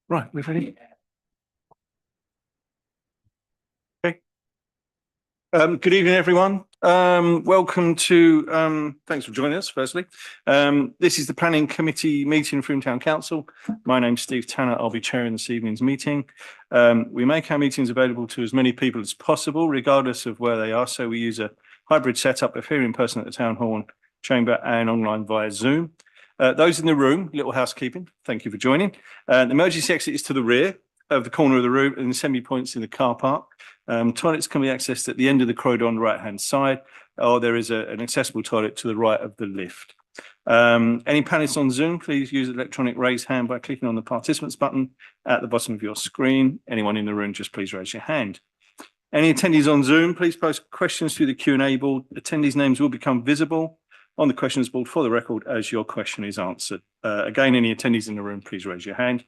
Right, we're ready. Okay. Good evening, everyone. Welcome to, thanks for joining us, firstly. This is the Planning Committee meeting from Town Council. My name's Steve Tanner. I'll be chairing this evening's meeting. We make our meetings available to as many people as possible, regardless of where they are. So we use a hybrid setup of here in person at the Town Hall chamber and online via Zoom. Those in the room, little housekeeping, thank you for joining. The emergency exit is to the rear of the corner of the room and the assembly points in the car park. Toilets can be accessed at the end of the corridor on the right-hand side, or there is an accessible toilet to the right of the lift. Any panelists on Zoom, please use electronic raise hand by clicking on the participants button at the bottom of your screen. Anyone in the room, just please raise your hand. Any attendees on Zoom, please post questions through the Q&A board. Attendees' names will become visible on the questions board for the record as your question is answered. Again, any attendees in the room, please raise your hand.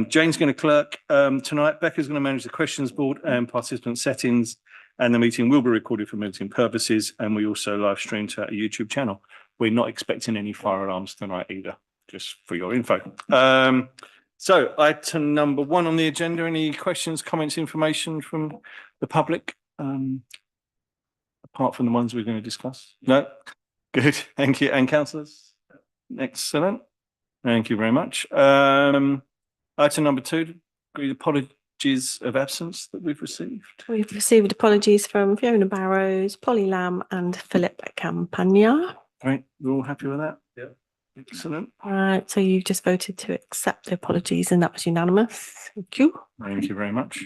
Jane's going to clerk tonight. Becca's going to manage the questions board and participant settings, and the meeting will be recorded for meeting purposes, and we also live stream to our YouTube channel. We're not expecting any fire alarms tonight either, just for your info. So item number 1 on the agenda, any questions, comments, information from the public, apart from the ones we're going to discuss? No? Good, thank you. And councillors? Excellent. Thank you very much. Item number 2, agree the apologies of absence that we've received. We've received apologies from Fiona Barrows, Polly Lamb and Philip Campagna. Right, we're all happy with that? Yeah. Excellent. So you've just voted to accept the apologies and that was unanimous. Thank you. Thank you very much.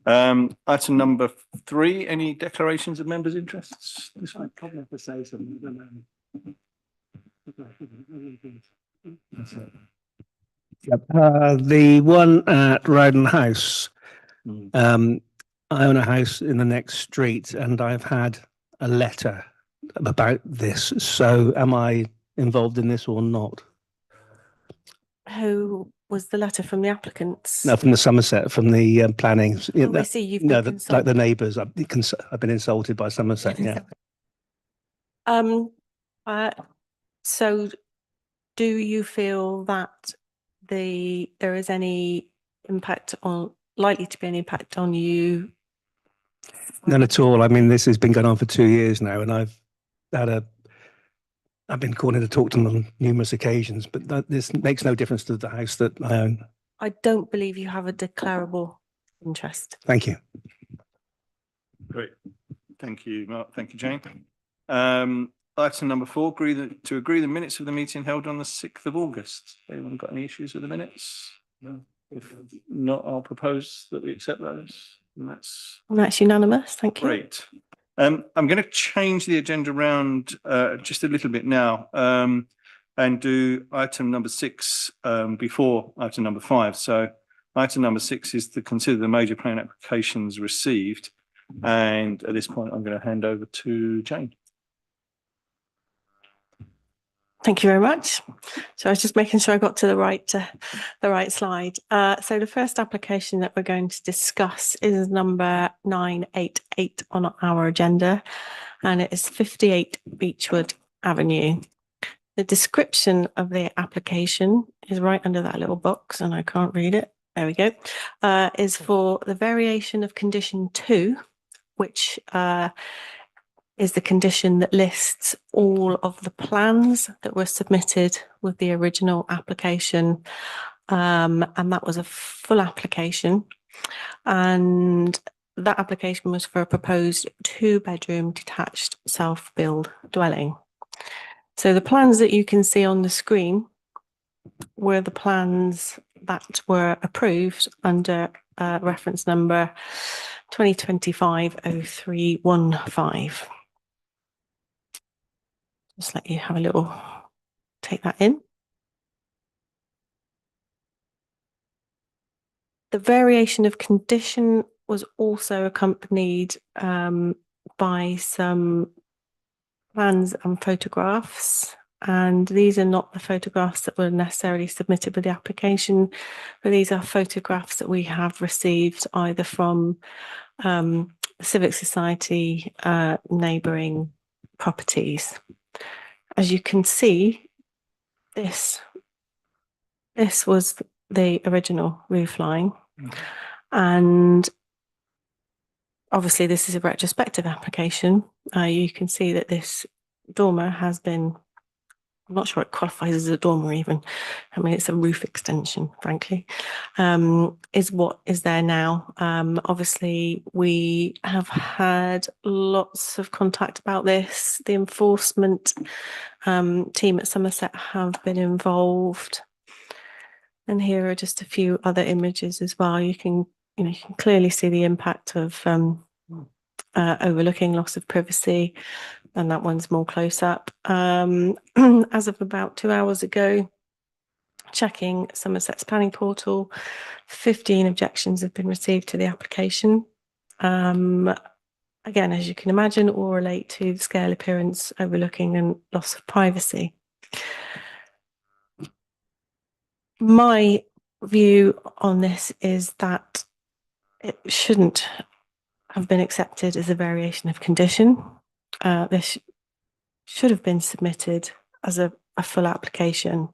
Item number 3, any declarations of members' interests? I probably have to say something. The one at Rowden House. I own a house in the next street and I've had a letter about this. So am I involved in this or not? Who was the letter from the applicants? No, from the Somerset, from the planning. I see you've been like the neighbours. I've been insulted by Somerset. Yeah. So, do you feel that there is any impact on likely to be an impact on you? None at all. I mean, this has been going on for 2 years now, and I've been called in to talk to them on numerous occasions, but this makes no difference to the house that I own. I don't believe you have a declarable interest. Thank you. Great. Thank you, Mark. Thank you, Jane. Item number 4, to agree the minutes of the meeting held on the 6th of August. Anyone got any issues with the minutes? No. If not, I'll propose that we accept those. And that's unanimous. Thank you. Great. I'm going to change the agenda around just a little bit now and do item number 6 before item number 5. So item number 6 is to consider the major plan applications received. And at this point, I'm going to hand over to Jane. Thank you very much. So I was just making sure I got to the right slide. So the first application that we're going to discuss is number 988 on our agenda, and it is 58 Beechwood Avenue. The description of the application is right under that little box, and I can't read it. There we go. Is for the variation of condition 2, which is the condition that lists all of the plans that were submitted with the original application. And that was a full application. And that application was for a proposed 2-bedroom detached self-build dwelling. So the plans that you can see on the screen were the plans that were approved under reference number 2025-0315. Just let you have a little take that in. The variation of condition was also accompanied by some plans and photographs, and these are not the photographs that were necessarily submitted with the application, but these are photographs that we have received either from the Civic Society neighbouring properties. As you can see, this was the original roof line. And obviously this is a retrospective application. You can see that this dormer has been, I'm not sure it qualifies as a dormer even. I mean, it's a roof extension, frankly, is what is there now. Obviously, we have had lots of contact about this. The enforcement team at Somerset have been involved. And here are just a few other images as well. You can clearly see the impact of overlooking loss of privacy. And that one's more close up. As of about 2 hours ago, checking Somerset's planning portal, 15 objections have been received to the application. Again, as you can imagine, all relate to the scale, appearance, overlooking and loss of privacy. My view on this is that it shouldn't have been accepted as a variation of condition. This should have been submitted as a full application.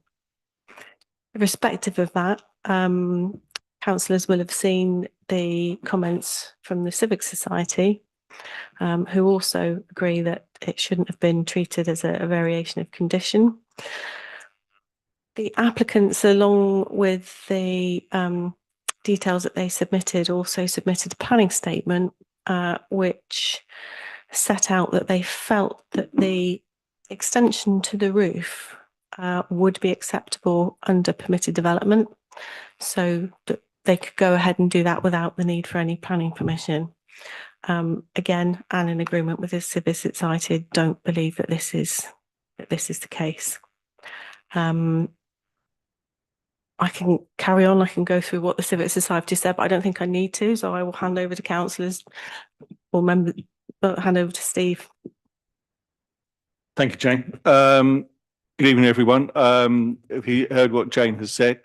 Irrespective of that, councillors will have seen the comments from the Civic Society, who also agree that it shouldn't have been treated as a variation of condition. The applicants, along with the details that they submitted, also submitted a planning statement which set out that they felt that the extension to the roof would be acceptable under permitted development, so that they could go ahead and do that without the need for any planning permission. Again, and in agreement with the Civic Society, don't believe that this is the case. I can carry on. I can go through what the Civic Society said, but I don't think I need to. So I will hand over to councillors or members. Hand over to Steve. Thank you, Jane. Good evening, everyone. If you heard what Jane has said,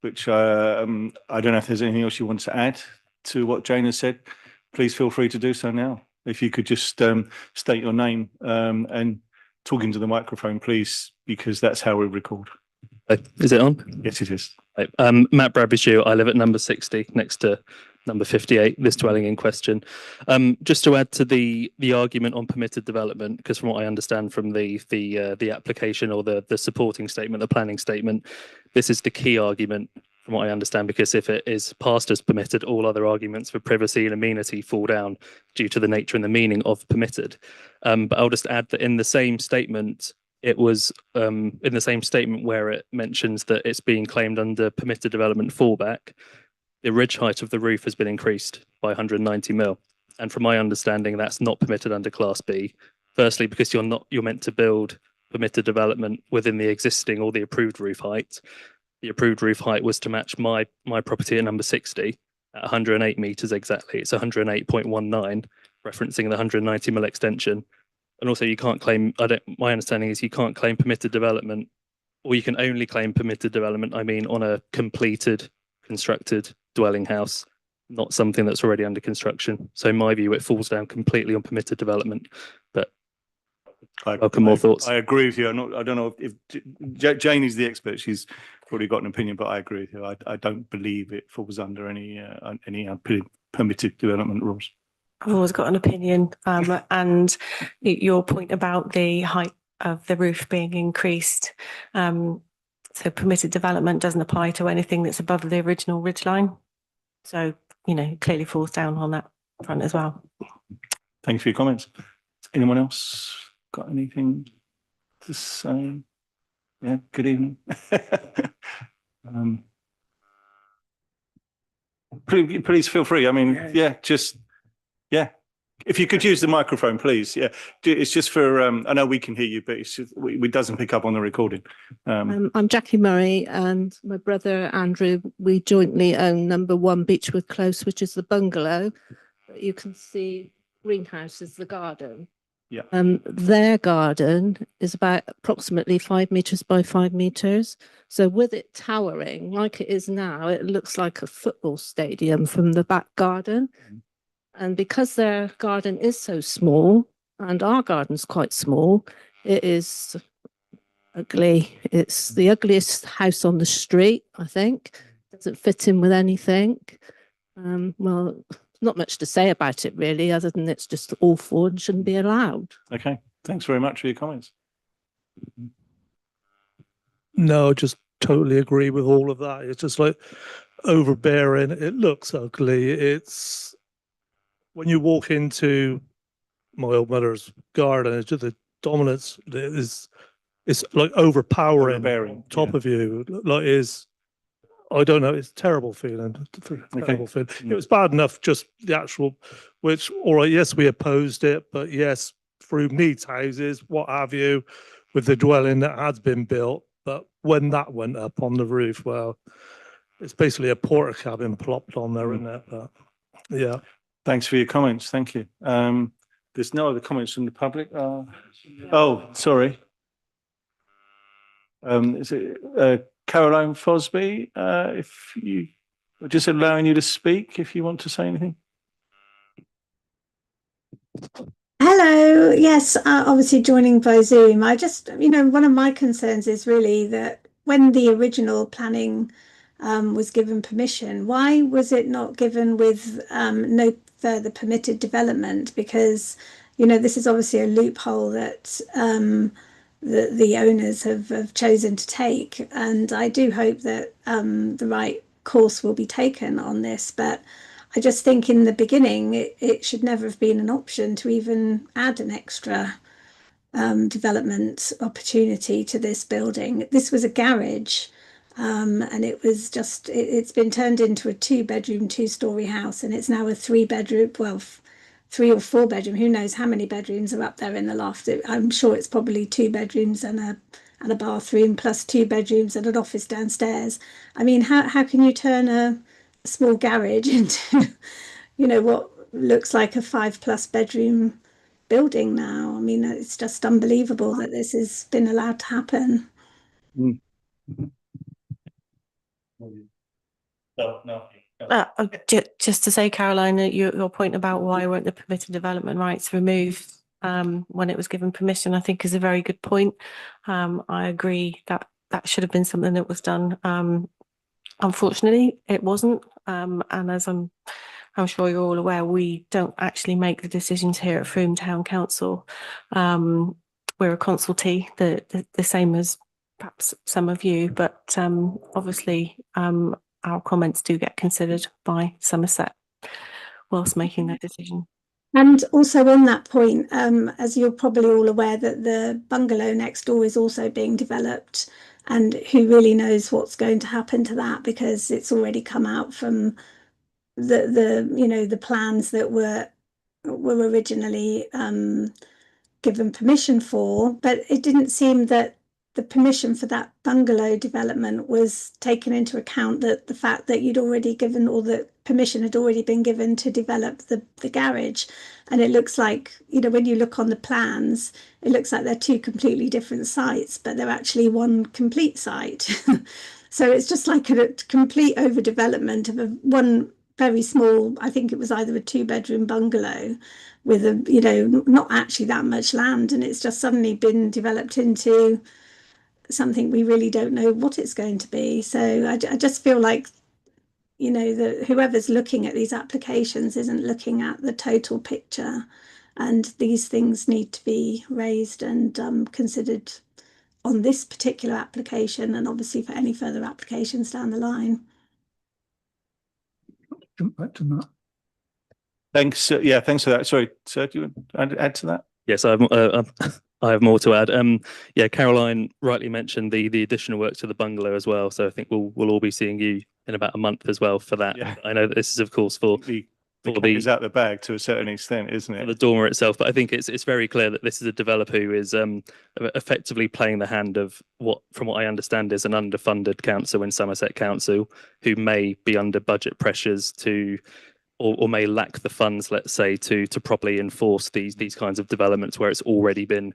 which I don't know if there's anything else you want to add to what Jane has said, please feel free to do so now. If you could just state your name and talk into the microphone, please, because that's how we record. Is it on? Yes, it is. Matt Bradby. I live at number 60 next to number 58, this dwelling in question. Just to add to the argument on permitted development, because from what I understand from the application or the supporting statement, the planning statement, this is the key argument from what I understand, because if it is passed as permitted, all other arguments for privacy and amenity fall down due to the nature and the meaning of permitted. But I'll just add that in the same statement, it was in the same statement where it mentions that it's being claimed under permitted development fallback, the ridge height of the roof has been increased by 190 mil. And from my understanding, that's not permitted under Class B. Firstly, because you're meant to build permitted development within the existing or the approved roof height. The approved roof height was to match my property at number 60 at 108 meters exactly. It's 108.19, referencing the 190 mil extension. And also you can't claim, my understanding is you can't claim permitted development, or you can only claim permitted development, on a completed, constructed dwelling house, not something that's already under construction. So in my view, it falls down completely on permitted development. But welcome more thoughts. I agree with you. I don't know if Jane is the expert. She's probably got an opinion, but I agree with you. I don't believe it falls under any permitted development rules. I've always got an opinion, and your point about the height of the roof being increased. So permitted development doesn't apply to anything that's above the original ridgeline. So, it clearly falls down on that front as well. Thank you for your comments. Anyone else got anything to say? Yeah, good evening. Please feel free. If you could use the microphone, please. Yeah, it's just for, I know we can hear you, but it's just, it doesn't pick up on the recording. I'm Jackie Murray, and my brother Andrew, we jointly own number 1 Beechwood Close, which is the bungalow. You can see greenhouse is the garden. Yeah. Their garden is about approximately 5 meters by 5 meters. So with it towering like it is now, it looks like a football stadium from the back garden. And because their garden is so small, and our garden's quite small, it is ugly. It's the ugliest house on the street, I think. The doesn't fit in with anything. Well, not much to say about it really, other than it's just awful and shouldn't be allowed. Okay, thanks very much for your comments. No, just totally agree with all of that. It's just like overbearing. It looks ugly. It's when you walk into my old mother's garden, it's just the dominance it's like overpowering Overbearing, top yeah. of you. Like is I don't know. It's a terrible feeling. Terrible feeling. It was bad enough just the actual, which all right. Yes, we opposed it, but yes, through needs houses, what have you, with the dwelling that has been built. But when that went up on the roof, well, it's basically a porter cabin plopped on there, isn't it? But, yeah. Thanks for your comments. Thank you. There's no other comments from the public. Oh, sorry. Is it Caroline Fosby? If you just allowing you to speak, if you want to say anything. Hello. Yes, obviously joining by Zoom. I just, one of my concerns is really that when the original planning was given permission, why was it not given with no further permitted development? Because, this is obviously a loophole that the owners have chosen to take. And I do hope that the right course will be taken on this. But I just think in the beginning, it should never have been an option to even add an extra development opportunity to this building. This was a garage, and it was just, it's been turned into a 2-bedroom, 2-story house, and it's now a 3-bedroom, well, 3 or 4-bedroom, who knows how many bedrooms are up there in the loft. I'm sure it's probably 2 bedrooms and a bathroom plus 2 bedrooms and an office downstairs. I mean, how can you turn a small garage into what looks like a 5+ bedroom building now? I mean, it's just unbelievable that this has been allowed to happen. Just to say, Caroline, your point about why weren't the permitted development rights removed when it was given permission, I think is a very good point. I agree that should have been something that was done. Unfortunately, it wasn't. And as I'm sure you're all aware, we don't actually make the decisions here at Frome Town Council. We're a consultee, the same as perhaps some of you, but obviously our comments do get considered by Somerset whilst making their decision. And also on that point, as you're probably all aware, that the bungalow next door is also being developed, and who really knows what's going to happen to that, because it's already come out from the plans that were originally given permission for, but it didn't seem that the permission for that bungalow development was taken into account, that the fact that you'd already given, or the permission had already been given to develop the garage. And it looks like, when you look on the plans, it looks like they're 2 completely different sites, but they're actually one complete site. So it's just like a complete overdevelopment of one very small, I think it was either a 2-bedroom bungalow with not actually that much land, and it's just suddenly been developed into something we really don't know what it's going to be. So I just feel like that whoever's looking at these applications isn't looking at the total picture, and these things need to be raised and considered on this particular application, and obviously for any further applications down the line. Jump back to that. Thanks. Thanks for that. Sorry, sir, do you want to add to that? Yes, I have more to add. Caroline rightly mentioned the additional work to the bungalow as well. So I think we'll all be seeing you in about a month as well for that. Yeah. I know that this is, of course, for The cat is out the bag to a certain extent, isn't it? the dormer itself, but I think it's very clear that this is a developer who is effectively playing the hand of from what I understand, is an underfunded council in Somerset Council, who may be under budget pressures or may lack the funds, let's say, to properly enforce these kinds of developments where it's already been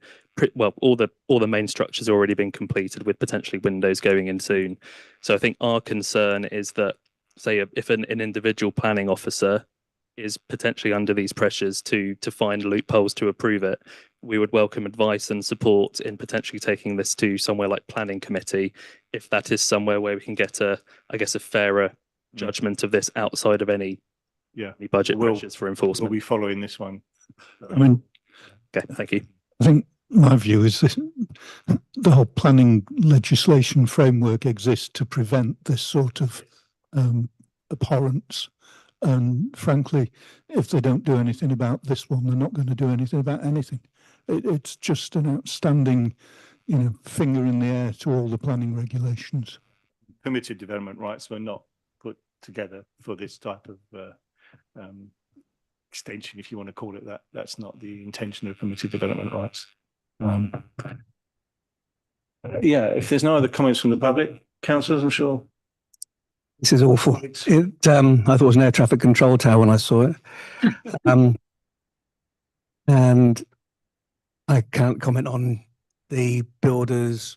all the main structures already been completed, with potentially windows going in soon. So I think our concern is that, say, if an individual planning officer is potentially under these pressures to find loopholes to approve it, we would welcome advice and support in potentially taking this to somewhere like planning committee, if that is somewhere where we can get a fairer judgment of this outside of any budget pressures for enforcement. We'll be following this one. I mean, Okay, thank you. I think my view is this, the whole planning legislation framework exists to prevent this sort of abhorrence. And frankly, if they don't do anything about this one, they're not going to do anything about anything. It's just an outstanding, finger in the air to all the planning regulations. Permitted development rights were not put together for this type of extension, if you want to call it that. That's not the intention of permitted development rights. If there's no other comments from the public, councillors, I'm sure. This is awful. I thought it was an air traffic control tower when I saw it. And I can't comment on the builder's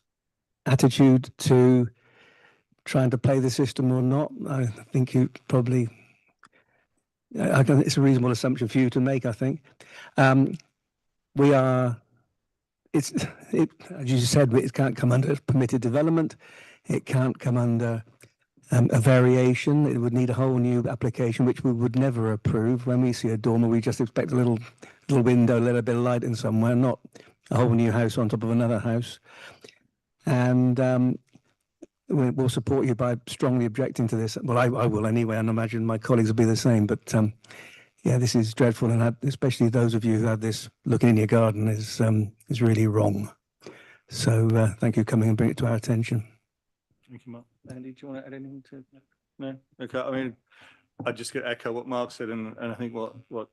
attitude to trying to play the system or not. I think you probably, it's a reasonable assumption for you to make, I think. As you said, it can't come under permitted development. It can't come under a variation. It would need a whole new application, which we would never approve. When we see a dormer, we just expect a little window, let a bit of light in somewhere, not a whole new house on top of another house. And we'll support you by strongly objecting to this. Well, I will anyway, and I imagine my colleagues will be the same. But this is dreadful, and especially those of you who have this looking in your garden is really wrong. So thank you for coming and bringing it to our attention. Thank you, Mark. Andy, do you want to add anything to that? No? Okay. I mean, I just get echo what Mark said, and I think what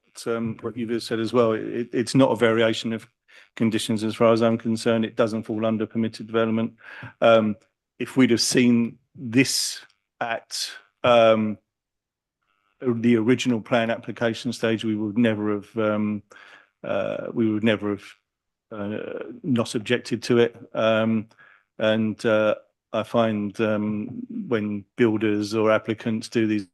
you've said as well. It's not a variation of conditions as far as I'm concerned. It doesn't fall under permitted development. If we'd have seen this at the original plan application stage, we would never have not objected to it. I find when builders or applicants do these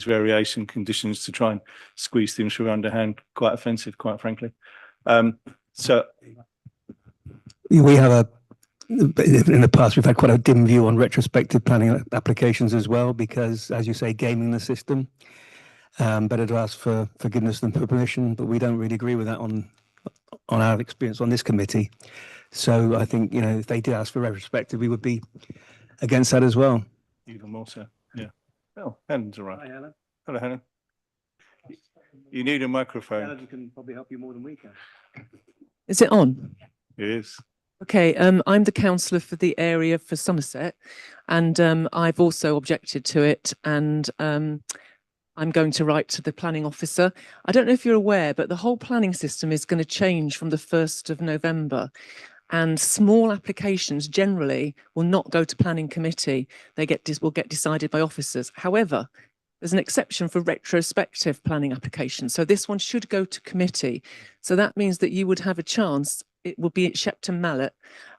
variation conditions to try and squeeze things through underhand, quite offensive, quite frankly. So we have in the past, we've had quite a dim view on retrospective planning applications as well, because, as you say, gaming the system. Better to ask for forgiveness than for permission, but we don't really agree with that on our experience on this committee. So I think, if they did ask for retrospective, we would be against that as well. Even more so, yeah. Oh, Helen's all right. Hi, Helen. Hello, Helen. You need a microphone. Helen can probably help you more than we can. Is it on? It is. Okay, I'm the councillor for the area for Somerset, and I've also objected to it, and I'm going to write to the planning officer. I don't know if you're aware, but the whole planning system is going to change from the 1st of November. And small applications generally will not go to planning committee. They will get decided by officers. However, there's an exception for retrospective planning applications. So this one should go to committee. So that means that you would have a chance, it will be at Shepton Mallet,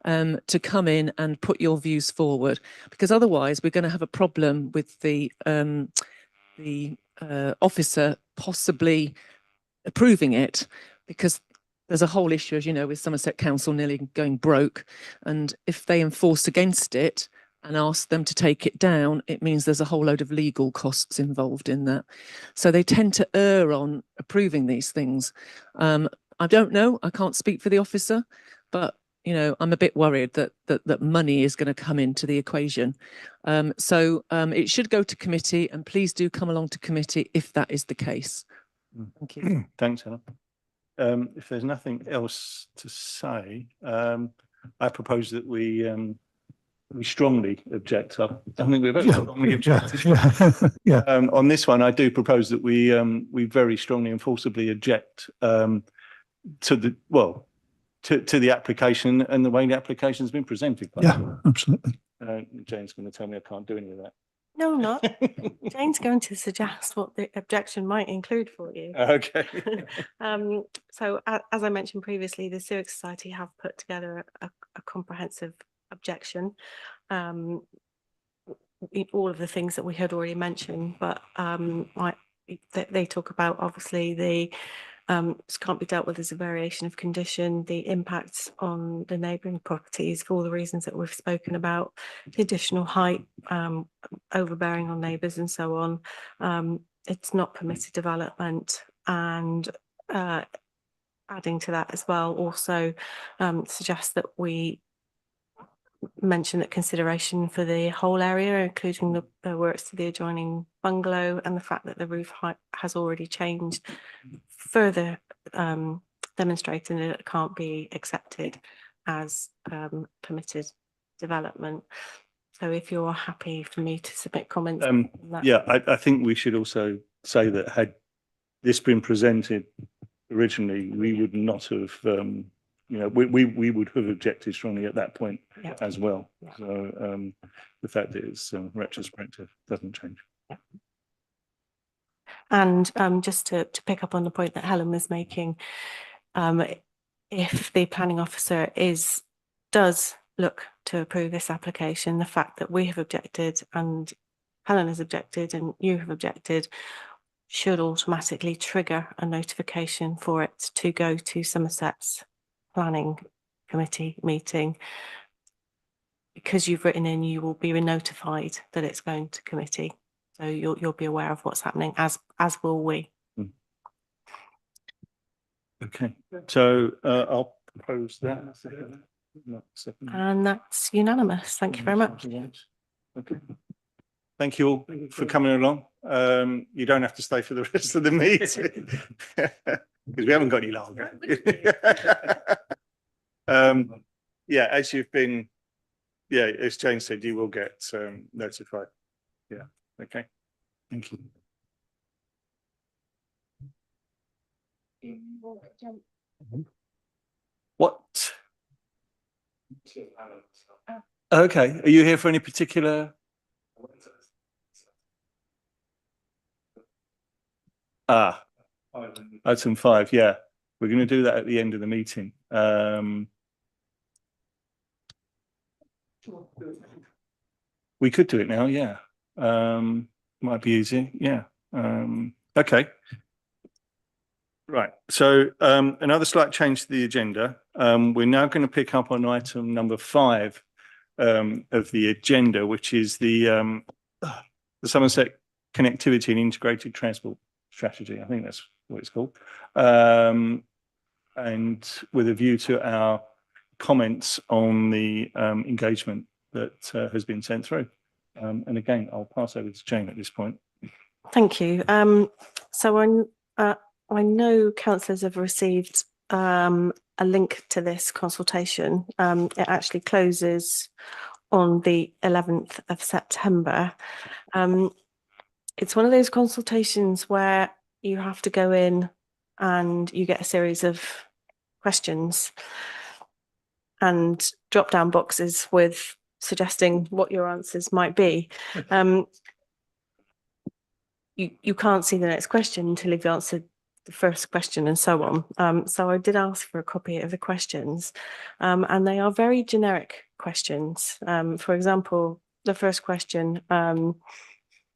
to come in and put your views forward. Because otherwise we're going to have a problem with the officer possibly approving it, because there's a whole issue, as you know, with Somerset Council nearly going broke. And if they enforce against it and ask them to take it down, it means there's a whole load of legal costs involved in that. So they tend to err on approving these things. I don't know, I can't speak for the officer, but I'm a bit worried that money is going to come into the equation. So it should go to committee, and please do come along to committee if that is the case. Thank you. Thanks, Helen. If there's nothing else to say, I propose that we strongly object. I think we're very strongly objected. Yeah. On this one, I do propose that we very strongly and forcibly object to the application and the way the application has been presented. Yeah, absolutely. Jane's going to tell me I can't do any of that. No, I'm not. Jane's going to suggest what the objection might include for you. Okay. So as I mentioned previously, the Civic Society have put together a comprehensive objection. All of the things that we had already mentioned, but they talk about obviously the this can't be dealt with as a variation of condition, the impacts on the neighbouring properties for all the reasons that we've spoken about, the additional height, overbearing on neighbours and so on. It's not permitted development, and adding to that as well also suggests that we mention that consideration for the whole area, including the works to the adjoining bungalow, and the fact that the roof height has already changed, further demonstrating that it can't be accepted as permitted development. So if you're happy for me to submit comments on that. Yeah, I think we should also say that had this been presented originally, we would not have we would have objected strongly at that point as well. So the fact that it's retrospective doesn't change. And just to pick up on the point that Helen was making, if the planning officer does look to approve this application, the fact that we have objected and Helen has objected and you have objected should automatically trigger a notification for it to go to Somerset's planning committee meeting. Because you've written in, you will be notified that it's going to committee. So you'll be aware of what's happening, as will we. Okay, so I'll propose that. And that's unanimous. Thank you very much. Okay. Thank you all for coming along. You don't have to stay for the rest of the meeting because we haven't got any longer. Yeah, as you've been, as Jane said, you will get notified. Yeah. Okay. Thank you. What? Okay. Are you here for any particular? Item 5. Yeah, we're going to do that at the end of the meeting. We could do it now. Yeah. Might be easy. Yeah. Okay. Right. So another slight change to the agenda. We're now going to pick up on item number 5 of the agenda, which is the Somerset Connectivity and Integrated Transport Strategy. I think that's what it's called. And with a view to our comments on the engagement that has been sent through. And again, I'll pass over to Jane at this point. Thank you. So I know councillors have received a link to this consultation. It actually closes on the 11th of September. It's one of those consultations where you have to go in and you get a series of questions and drop down boxes with suggesting what your answers might be. You can't see the next question until you've answered the first question and so on. So I did ask for a copy of the questions, and they are very generic questions. For example, the first question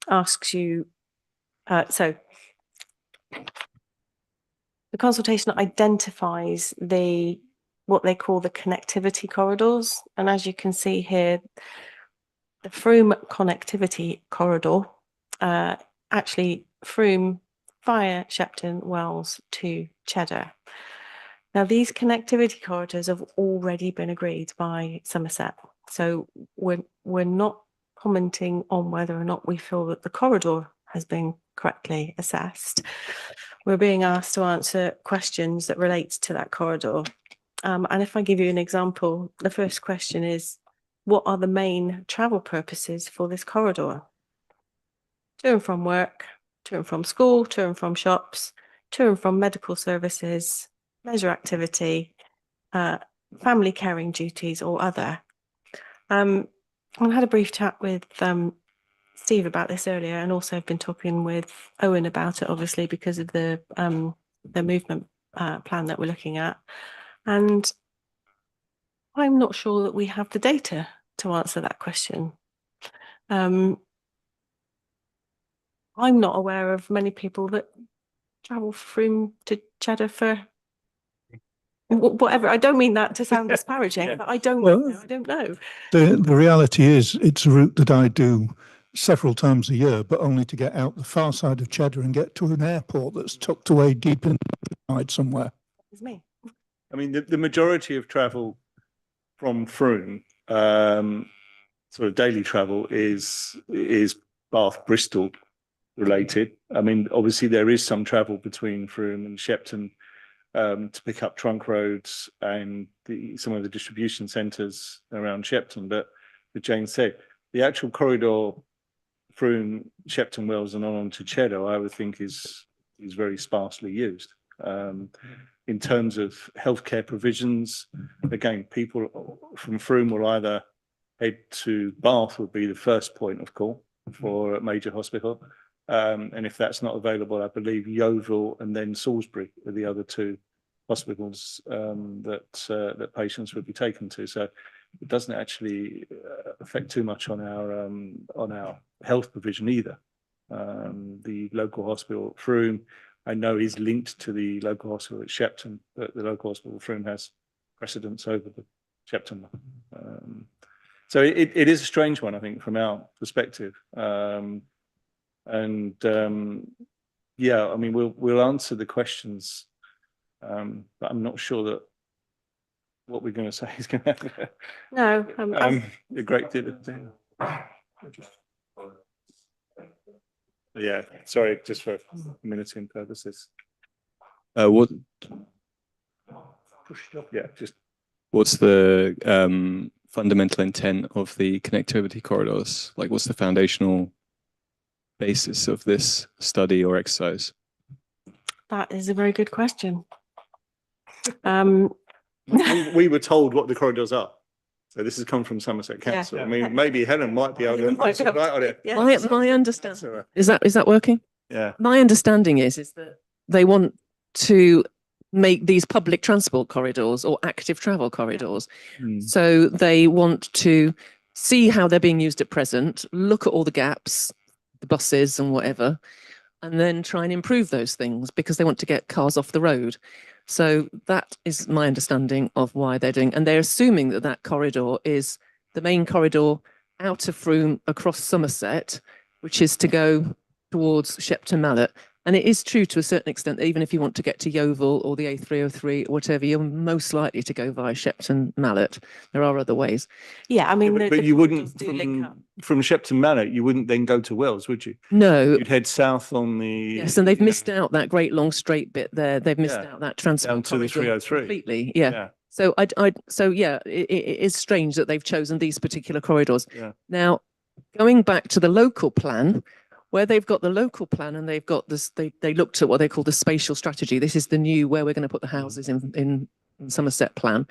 asks you, so the consultation identifies what they call the connectivity corridors. And as you can see here, the Frome connectivity corridor, actually Frome via Shepton Wells to Cheddar. Now, these connectivity corridors have already been agreed by Somerset. So we're not commenting on whether or not we feel that the corridor has been correctly assessed. We're being asked to answer questions that relate to that corridor. And if I give you an example, the first question is, what are the main travel purposes for this corridor? To and from work, to and from school, to and from shops, to and from medical services, leisure activity, family caring duties or other. I had a brief chat with Steve about this earlier, and also I've been talking with Owen about it, obviously, because of the movement plan that we're looking at. And I'm not sure that we have the data to answer that question. I'm not aware of many people that travel from to Cheddar for whatever. I don't mean that to sound disparaging, but I don't know. I don't know. The reality is it's a route that I do several times a year, but only to get out the far side of Cheddar and get to an airport that's tucked away deep in the side somewhere. It's me. I mean, the majority of travel from Frome, sort of daily travel is Bath, Bristol related. I mean, obviously there is some travel between Frome and Shepton to pick up trunk roads and some of the distribution centres around Shepton. But as Jane said, the actual corridor Frome, Shepton Wells and on to Cheddar, I would think is very sparsely used. In terms of healthcare provisions, again, people from Frome will either head to Bath, would be the first point of call for a major hospital. And if that's not available, I believe Yeovil and then Salisbury are the other two hospitals that patients would be taken to. So it doesn't actually affect too much on our health provision either. The local hospital at Frome, I know, is linked to the local hospital at Shepton, but the local hospital at Frome has precedence over the Shepton one. So it is a strange one, I think, from our perspective. Yeah, I mean, we'll answer the questions, but I'm not sure that what we're going to say is going to have No, a great deal of. Yeah, sorry, just for minuting purposes. What? Yeah, just. What's the fundamental intent of the connectivity corridors? Like, what's the foundational basis of this study or exercise? that is a very good question. We were told what the corridors are. So this has come from Somerset Council. Yeah. I mean, maybe Helen might be able to Might sort be right on it. Yeah. My understanding That's all right. is that working? Yeah. My understanding is that they want to make these public transport corridors or active travel corridors. So they want to see how they're being used at present, look at all the gaps, the buses and whatever, and then try and improve those things because they want to get cars off the road. So that is my understanding of why they're doing, and they're assuming that that corridor is the main corridor out of Frome across Somerset, which is to go towards Shepton Mallet. And it is true to a certain extent that even if you want to get to Yeovil or the A303 or whatever, you're most likely to go via Shepton Mallet. There are other ways. Yeah, I mean, But you wouldn't, do link up. from Shepton Mallet, you wouldn't then go to Wells, would you? No. You'd head south on the. Yes, and they've missed out that great long straight bit there. They've missed Yeah. out that transport Down to the corridor 303. completely. Yeah. Yeah. So it is strange that they've chosen these particular corridors. Yeah. Now, going back to the local plan, where they've got the local plan and they've got this, they looked at what they call the spatial strategy. This is the new where we're going to put the houses in Somerset plan.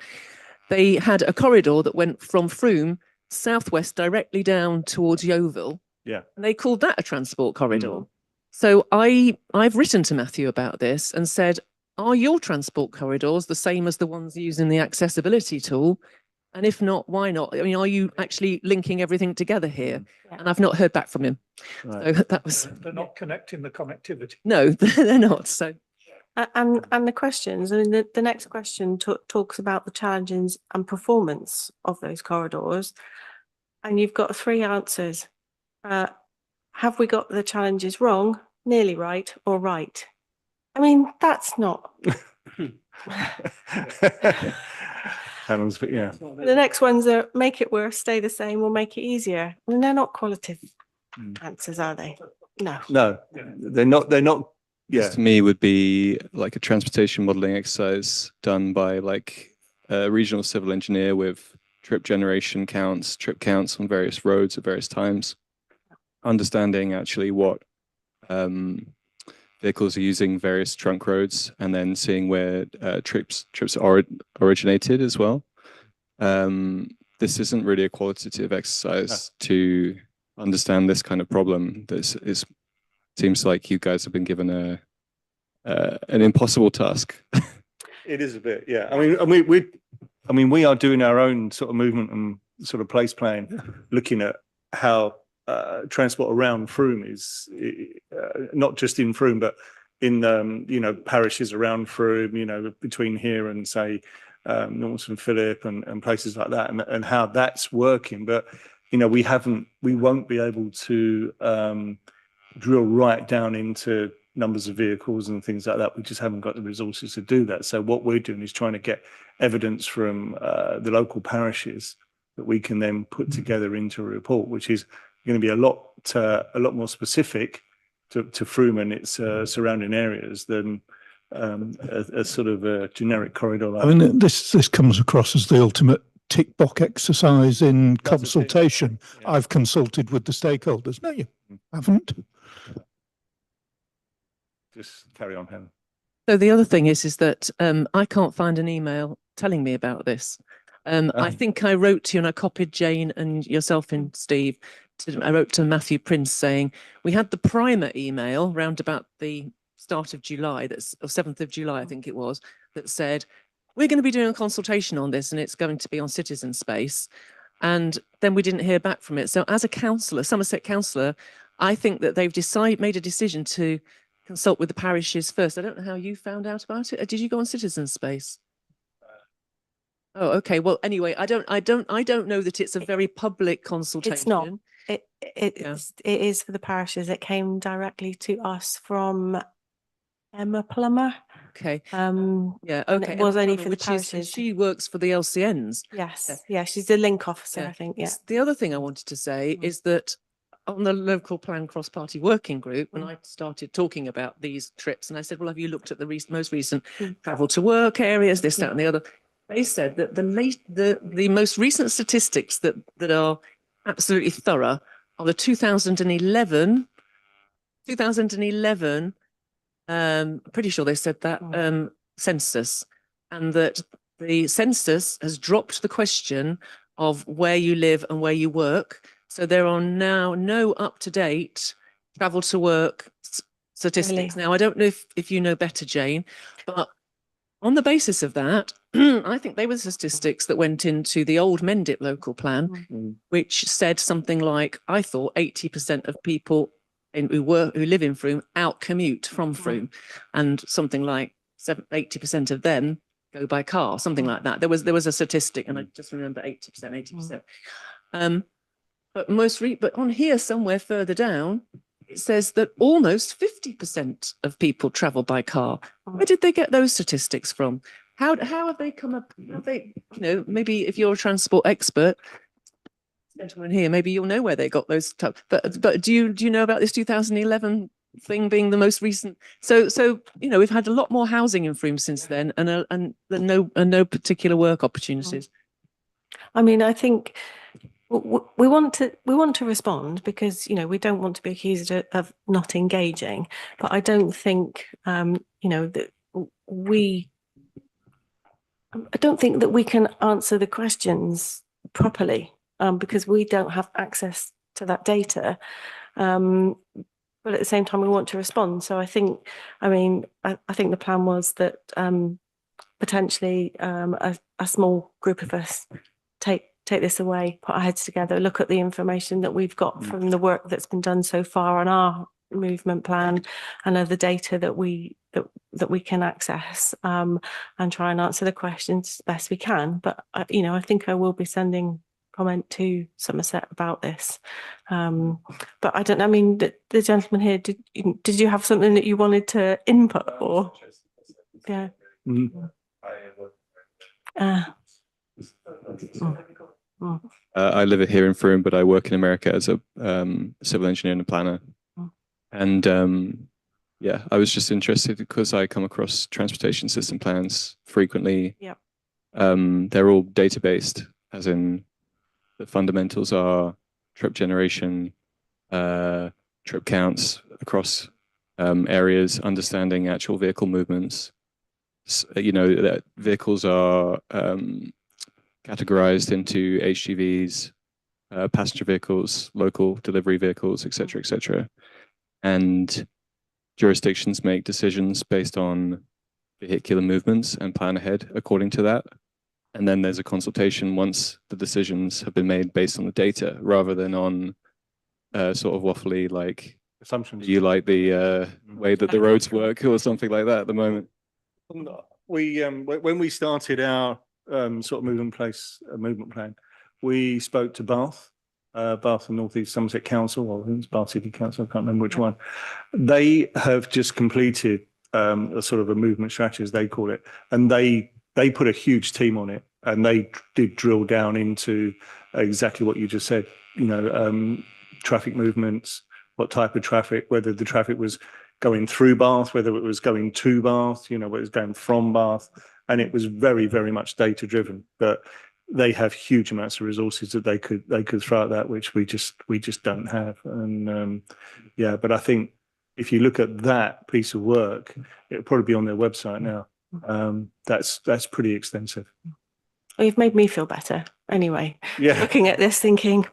They had a corridor that went from Frome southwest directly down towards Yeovil. Yeah. And they called that a transport corridor. So I've written to Matthew about this and said, are your transport corridors the same as the ones using the accessibility tool? And if not, why not? I mean, are you actually linking everything together here? And I've not heard back from him. Right. So that was, They're not connecting the connectivity. no, they're not. So And the questions, I mean, the next question talks about the challenges and performance of those corridors. And you've got three answers. Have we got the challenges wrong, nearly right, or right? I mean, that's not. Helen's, but yeah. The next ones are make it worse, stay the same, or make it easier. I mean, they're not qualitative answers, are they? No. No, they're not. Yeah. This to me would be like a transportation modeling exercise done by like a regional civil engineer with trip generation counts, trip counts on various roads at various times, understanding actually what vehicles are using various trunk roads, and then seeing where trips originated as well. This isn't really a qualitative exercise to understand this kind of problem. This is seems like you guys have been given an impossible task. It is a bit, yeah. We are doing our own sort of movement and sort of place plan, looking at how transport around Frome is not just in Frome, but in parishes around Frome, between here and say Norton Phillip and places like that, and how that's working. But we won't be able to drill right down into numbers of vehicles and things like that. We just haven't got the resources to do that. So what we're doing is trying to get evidence from the local parishes that we can then put together into a report, which is going to be a lot more specific to Frome and its surrounding areas than a sort of a generic corridor. I mean, this comes across as the ultimate tick box exercise in consultation. Yeah. I've consulted with the stakeholders. No, you haven't. Just carry on, Helen. So the other thing is that I can't find an email telling me about this. I think I wrote to you and I copied Jane and yourself and Steve. I wrote to Matthew Prince saying we had the primer email round about the start of July, that's 7th of July, I think it was, that said, we're going to be doing a consultation on this and it's going to be on Citizen Space. And then we didn't hear back from it. So as a councillor, Somerset councillor, I think that they've made a decision to consult with the parishes first. I don't know how you found out about it. Did you go on Citizen Space? Oh, okay. Well, anyway, I don't know that it's a very public consultation. It's not. It is for the parishes. It came directly to us from Emma Plummer. Okay. Yeah. And Okay. It was only for the which is- parishes. she works for the LCNs. Yes. Yeah. She's the link officer, Yeah. I think. Yeah. The other thing I wanted to say is that on the local plan cross-party working group, when I started talking about these trips, and I said, well, have you looked at the most recent travel to work areas, this, that, and the other? They said that the most recent statistics that are absolutely thorough are the 2011, pretty sure they said that, census, and that the census has dropped the question of where you live and where you work. So there are now no up-to-date travel to work statistics. Really? Now, I don't know if you know better, Jane, but on the basis of that, I think they were statistics that went into the old Mendip local plan, which said something like, I thought 80% of people who live in Frome out commute from Frome, and something like 80% of them go by car, something like that. There was a statistic, and I just remember 80%. But on here somewhere further down, it says that almost 50% of people travel by car. Where did they get those statistics from? How have they come up? Have they, maybe if you're a transport expert, gentleman here, maybe you'll know where they got those. But do you know about this 2011 thing being the most recent? So we've had a lot more housing in Frome since then, and no particular work opportunities. I mean, I think we want to respond because we don't want to be accused of not engaging, but I don't think that I don't think that we can answer the questions properly because we don't have access to that data. But at the same time, we want to respond. So I think the plan was that potentially a small group of us take this away, put our heads together, look at the information that we've got from the work that's been done so far on our movement plan and other data that we can access, and try and answer the questions as best we can. But I think I will be sending comment to Somerset about this. But I don't know. I mean, the gentleman here, did you have something that you wanted to input or? Yeah. I live here in Frome, but I work in America as a civil engineer and a planner. And I was just interested because I come across transportation system plans frequently. Yep. They're all data-based, as in the fundamentals are trip generation, trip counts across areas, understanding actual vehicle movements. That vehicles are categorized into HGVs, passenger vehicles, local delivery vehicles, etc., etc. And jurisdictions make decisions based on vehicular movements and plan ahead according to that. And then there's a consultation once the decisions have been made based on the data rather than on sort of waffly, like Assumptions. you like the way that the roads work or something like that at the moment? We when we started our sort of movement plan, we spoke to Bath and North East Somerset Council, or I think it's Bath City Council, I can't remember which one. They have just completed a sort of a movement strategy, as they call it, and they put a huge team on it, and they did drill down into exactly what you just said. You know, traffic movements, what type of traffic, whether the traffic was going through Bath, whether it was going to Bath, you know, whether it was going from Bath, and it was very, very much data driven. But they have huge amounts of resources that they could throw at that, which we just don't have. And yeah, but I think if you look at that piece of work, it'll probably be on their website now. That's pretty extensive. Well, you've made me feel better anyway. Yeah. Looking at this thinking,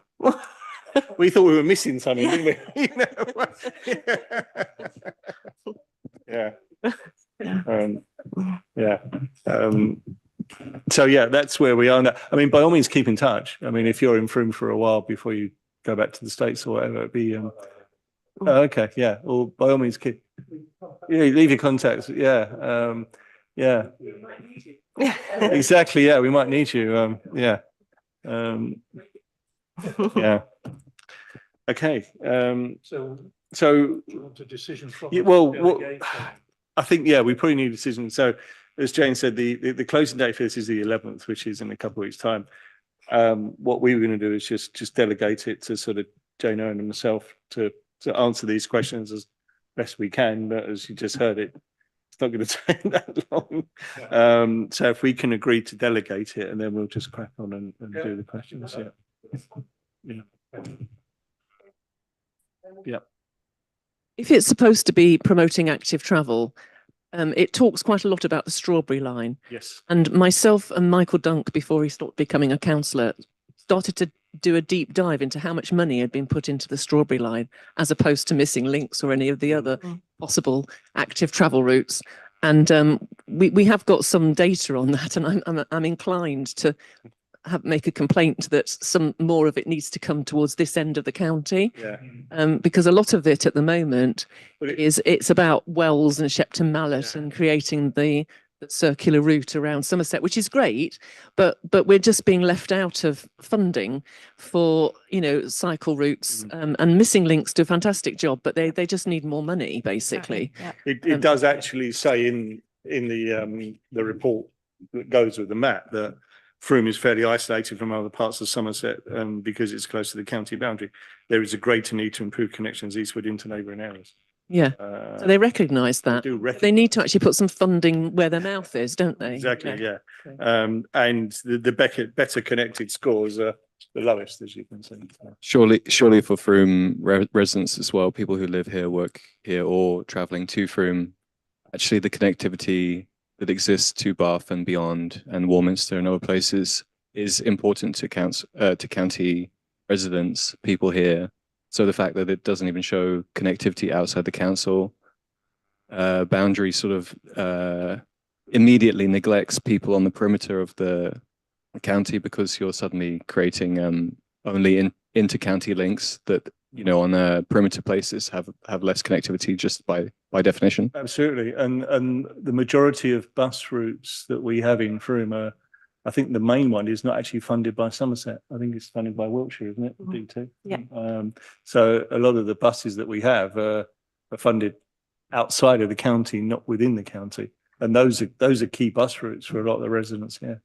We thought we were missing something, didn't we? You know? Yeah. So yeah, that's where we are now. I mean, by all means, keep in touch. I mean, if you're in Frome for a while before you go back to the States or whatever, it'd be okay, yeah. Or by all means, leave your contacts. Yeah. Yeah. Exactly. Yeah, we might need you. Yeah. Yeah. Okay. So you want a decision from yeah, us? well, Delegate, I think, yeah, we probably need a decision. So as Jane said, the closing date for this is the 11th, which is in a couple of weeks' time. What we were going to do is just delegate it to sort of Jane Owen and myself to answer these questions as best we can. But as you just heard, it's not going to take that long. So if we can agree to delegate it, and then we'll just crack on and do the questions. Yeah. Yeah. If it's supposed to be promoting active travel, it talks quite a lot about the Strawberry Line. Yes. And myself and Michael Dunk, before he started becoming a councillor, started to do a deep dive into how much money had been put into the Strawberry Line, as opposed to Missing Links or any of the other possible active travel routes. And we have got some data on that, and I'm inclined to make a complaint that some more of it needs to come towards this end of the county. Yeah. Because a lot of it at the moment But it's about Wells and Shepton Mallet and creating the circular route around Somerset, which is great, but we're just being left out of funding for, you know, cycle routes, and Missing Links do a fantastic job, but they just need more money, basically. Yeah. It does actually say in the report that goes with the map that Frome is fairly isolated from other parts of Somerset because it's close to the county boundary. There is a greater need to improve connections eastward into neighbouring areas. Yeah, so they recognise that. They need to actually put some funding where their mouth is, don't they? Exactly, yeah. And the better connected scores are the lowest, as you can see. Surely for Frome residents as well, people who live here, work here, or travelling to Frome, actually the connectivity that exists to Bath and beyond, and Warminster and other places, is important to county residents, people here. So the fact that it doesn't even show connectivity outside the council boundary sort of immediately neglects people on the perimeter of the county, because you're suddenly creating only inter-county links that, you know, on perimeter places have less connectivity just by definition. Absolutely, and the majority of bus routes that we have in Frome are, I think the main one is not actually funded by Somerset. I think it's funded by Wiltshire, isn't it? D2. Yeah. So a lot of the buses that we have are funded outside of the county, not within the county, and those are key bus routes for a lot of the residents here.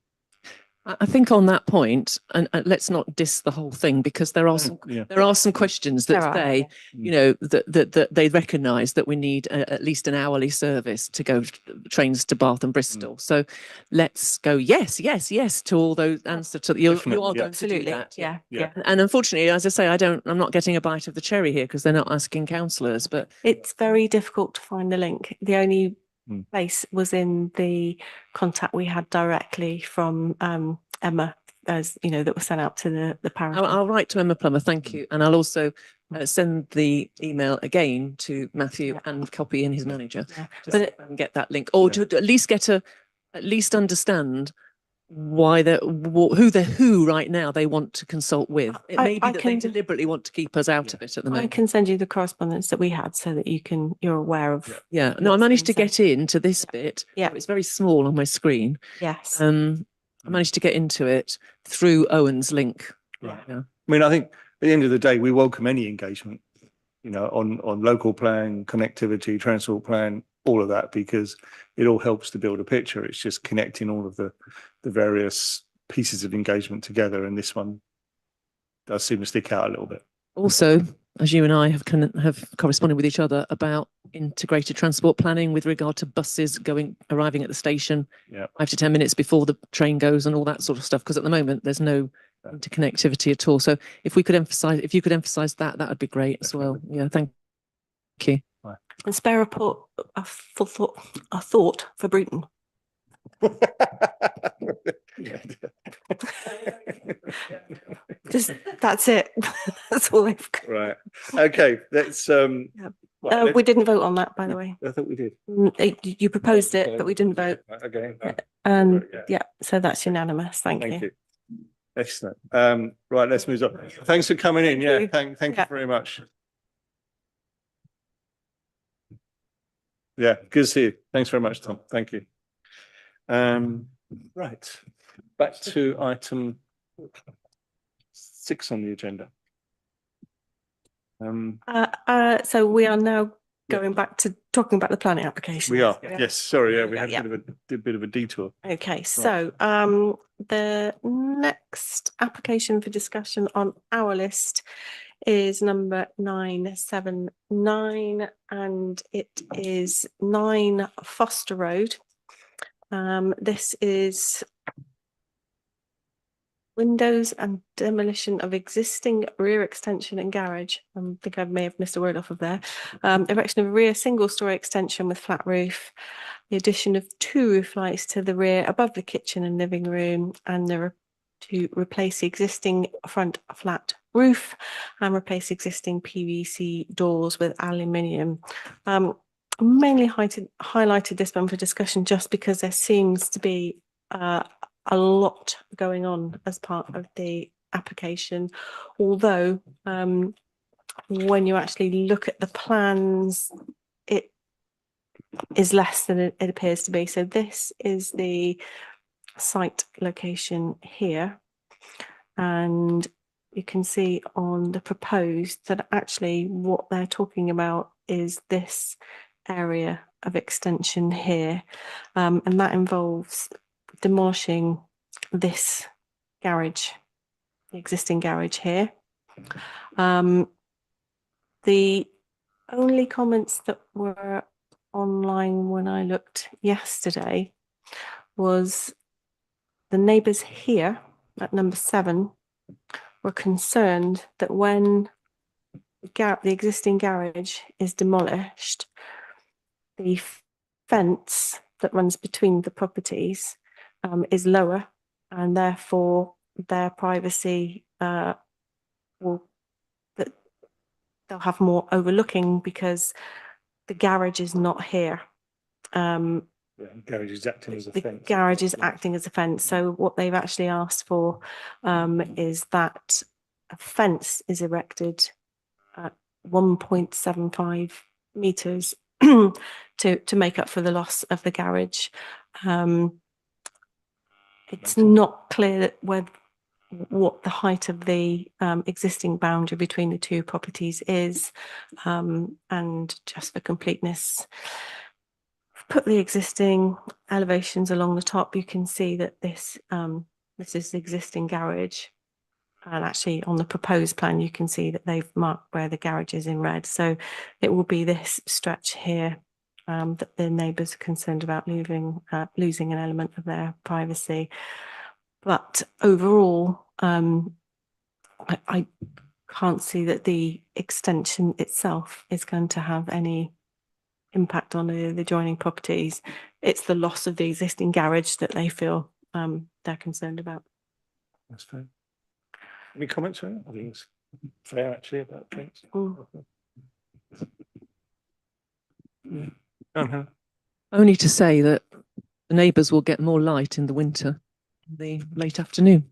I think on that point, and let's not diss the whole thing, because there are some questions that say, you know, that they recognise that we need at least an hourly service to go trains to Bath and Bristol. So let's go yes to all those answers. To you are going to do that. Yeah. And unfortunately, as I say, I'm not getting a bite of the cherry here because they're not asking councillors. But It's very difficult to find the link. The only place was in the contact we had directly from Emma, as you know, that was sent out to the parish. I'll write to Emma Plummer, thank you, and I'll also send the email again to Matthew and copy in his manager, and get that link, or to at least understand who right now they want to consult with. It may be I that they can- deliberately want to keep us out of it at the I moment. can send you the correspondence that we had so that you're aware of. Yeah, no, I what's managed to been get into this bit. Yeah. It's very small on my screen. Yes. I managed to get into it through Owen's link. Right. Yeah. I mean, I think at the end of the day, we welcome any engagement, on local plan, connectivity, transport plan, all of that, because it all helps to build a picture. It's just connecting all of the various pieces of engagement together. And this one does seem to stick out a little bit. Also, as you and I have corresponded with each other about integrated transport planning with regard to buses arriving at the station 5 to 10 minutes before the train goes and all that sort of stuff. Because at the moment there's no interconnectivity at all. So if you could emphasize that would be great as well. Yeah, thank you. And spare a thought for Bruton. That's it. That's all I've got. Right. Okay. Let's. We didn't vote on that, by the way. I thought we did. You proposed it, but we didn't vote. Okay. And Yeah. so that's unanimous. Thank you. Excellent. Right. Let's move on. Thanks for coming in. Yeah. Thank you very much. Yeah. Good to see you. Thanks very much, Tom. Thank you. Right. Back to item 6 on the agenda. So we are now going back to talking about the planning application. We are. Yes. Sorry. Yeah. We had Yeah. a bit of a detour. Okay, so the next application for discussion on our list is number 979, and it is 9 Foster Road. This is windows and demolition of existing rear extension and garage. I think I may have missed a word off of there. Erection of a rear single-story extension with flat roof. The addition of 2 roof lights to the rear above the kitchen and living room, and to replace the existing front flat roof and replace existing PVC doors with aluminium. Mainly highlighted this one for discussion just because there seems to be a lot going on as part of the application, although when you actually look at the plans, it is less than it appears to be. So this is the site location here, and you can see on the proposed that actually what they're talking about is this area of extension here, and that involves demolishing this garage, the existing garage here. The only comments that were online when I looked yesterday was the neighbours here at number 7 were concerned that when the existing garage is demolished, the fence that runs between the properties is lower, and therefore their privacy they'll have more overlooking because the garage is not here. Garage is acting as a The fence. garage is acting as a fence. So what they've actually asked for is that a fence is erected at 1.75 meters to make up for the loss of the garage. It's not clear what the height of the existing boundary between the 2 properties is, and just for completeness, put the existing elevations along the top. You can see that this is the existing garage, and actually on the proposed plan you can see that they've marked where the garage is in red. So it will be this stretch here that the neighbours are concerned about losing an element of their privacy. But overall, I can't see that the extension itself is going to have any impact on the adjoining properties. It's the loss of the existing garage that they feel they're concerned about. That's fair. Any comments on it? I think it's fair actually about things. Only to say that the neighbours will get more light in the winter in the late afternoon.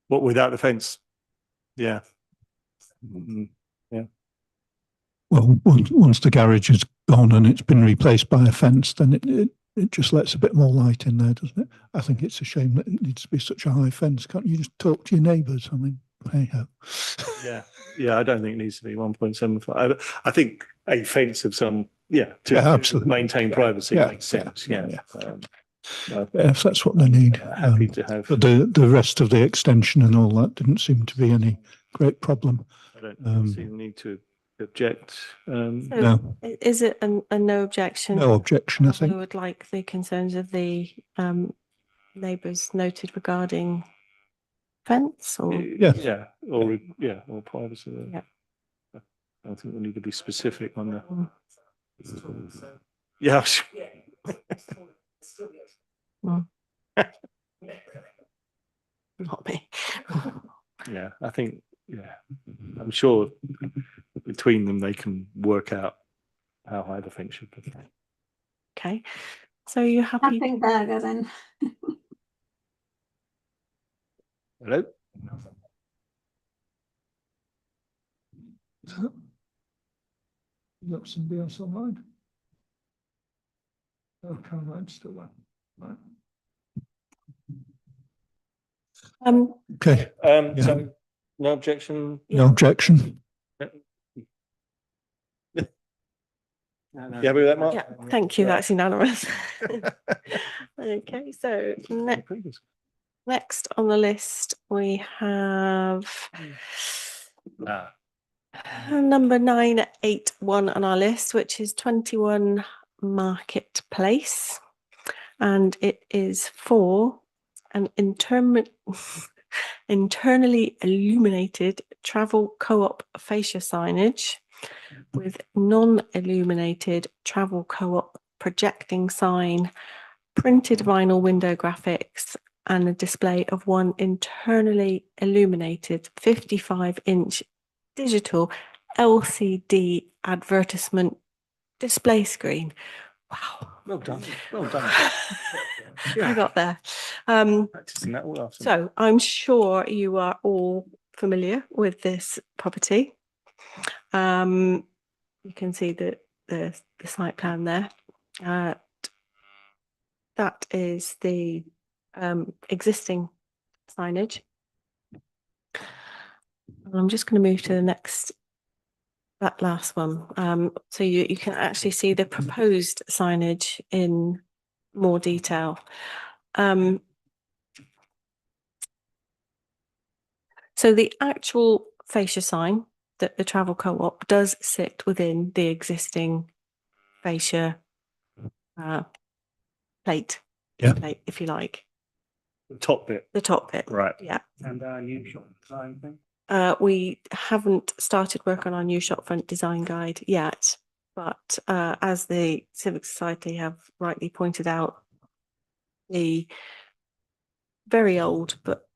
What, without the fence? Yeah. Mhm. Well, once the garage is gone and it's been replaced by a fence, then it just lets a bit more light in there, doesn't it? I think it's a shame that it needs to be such a high fence. Can't you just talk to your neighbours? I mean, hey ho. Yeah, I don't think it needs to be 1.75. I think a fence of some, to Yeah, absolutely. maintain privacy Yeah, makes sense. yeah, Yeah. Yeah, if that's what they need. Happy to have. But the rest of the extension and all that didn't seem to be any great problem. I don't see the need to object. So No. is it a no objection? No objection, I I think. would like the concerns of the neighbours noted regarding fence or Or privacy. Yeah. I think we need to be specific on the. Mm. Yeah. Not me. Yeah, I think, I'm sure between them they can work out how high the fence should be. Okay, so you happy? Nothing burger then. Hello? You got somebody else online? Oh, Caroline's still there. Right. Okay, So no objection. no objection. Yeah, with that, Mark? Yeah, thank you. That's unanimous. Okay, so next on the list we have number 981 on our list, which is 21 Market Place, and it is for an internally illuminated travel co-op fascia signage with non-illuminated travel co-op projecting sign, printed vinyl window graphics, and a display of one internally illuminated 55-inch digital LCD advertisement display screen. Wow. Well done. Well done. I got there. Practicing that all afternoon. So I'm sure you are all familiar with this property. You can see the site plan there. That is the existing signage. And I'm just going to move to the next, that last one. So you can actually see the proposed signage in more detail. So the actual fascia sign that the travel co-op does sit within the existing fascia plate, if you like. The top bit. The top bit. Right. Yeah. And our new shop design thing? We haven't started work on our new shopfront design guide yet, but as the Civic Society have rightly pointed out, the very old but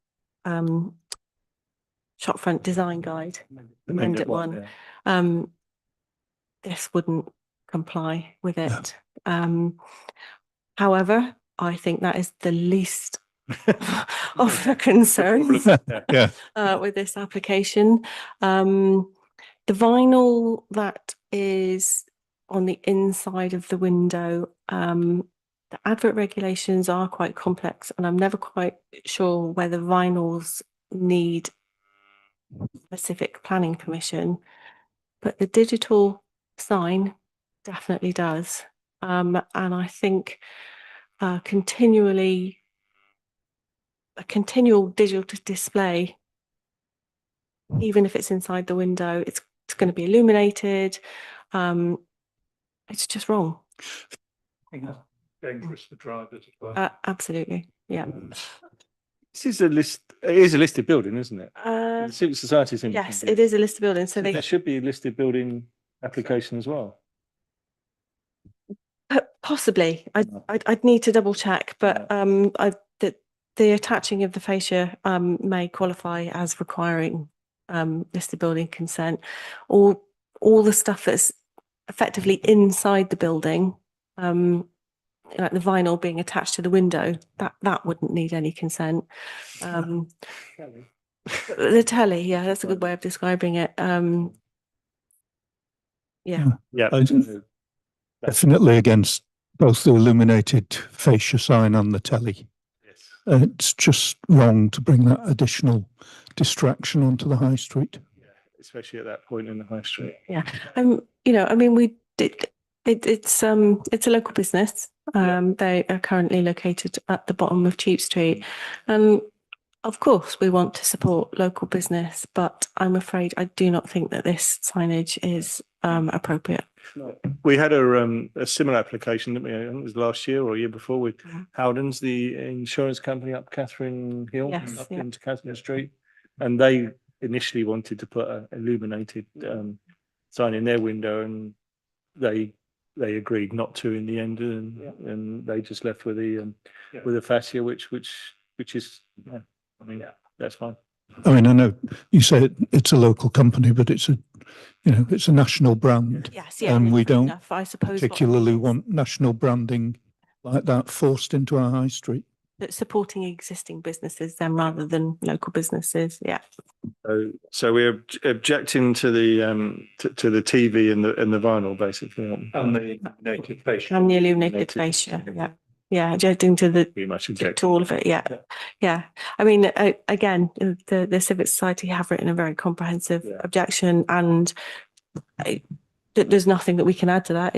shopfront design guide, amended one, this wouldn't comply with it. However, I think that is the least of the concerns with this application. The vinyl that is on the inside of the window, the advert regulations are quite complex, and I'm never quite sure whether vinyls need specific planning permission, but the digital sign definitely does. And I think a continual digital display, even if it's inside the window, it's going to be illuminated. It's just wrong. Dangerous for drivers as well. Absolutely, yeah. This is a list. It is a listed building, isn't it? The Civic Society. Yes, it is a listed building. So there should be a listed building application as well. Possibly, I'd need to double check, but the attaching of the fascia may qualify as requiring listed building consent. All the stuff that's effectively inside the building like the vinyl being attached to the window, that wouldn't need any consent. The telly, yeah, that's a good way of describing it. Yeah. Yeah. I'm definitely against both the illuminated fascia sign and the telly. Yes. It's just wrong to bring that additional distraction onto the high street. Especially at that point in the high street. Yeah. You know, I mean, we did. It's a local business. They are currently located at the bottom of Cheap Street, and of course we want to support local business, but I'm afraid I do not think that this signage is appropriate. We had a similar application, didn't we? I think it was last year or a year before with Howdens, the insurance company up Catherine Hill, Yes, up yeah. into Catherine Street, and they initially wanted to put an illuminated sign in their window, and they agreed not to in the end, and they just left with the fascia, which is, I mean, that's fine. I mean, I know you say it's a local company, but it's a national brand. Yes, yeah, And we fair don't enough, I suppose. what I particularly mean is want national branding like that forced into our high street. that supporting existing businesses then rather than local businesses. Yeah. So we're objecting to the TV and the vinyl, basically. And the illuminated fascia. And the illuminated fascia. Yeah. Yeah. Objecting to Pretty much to objecting. all of it. Yeah. Yeah. I mean, again, the Civic Society have written a very comprehensive objection, and there's nothing that we can add to that.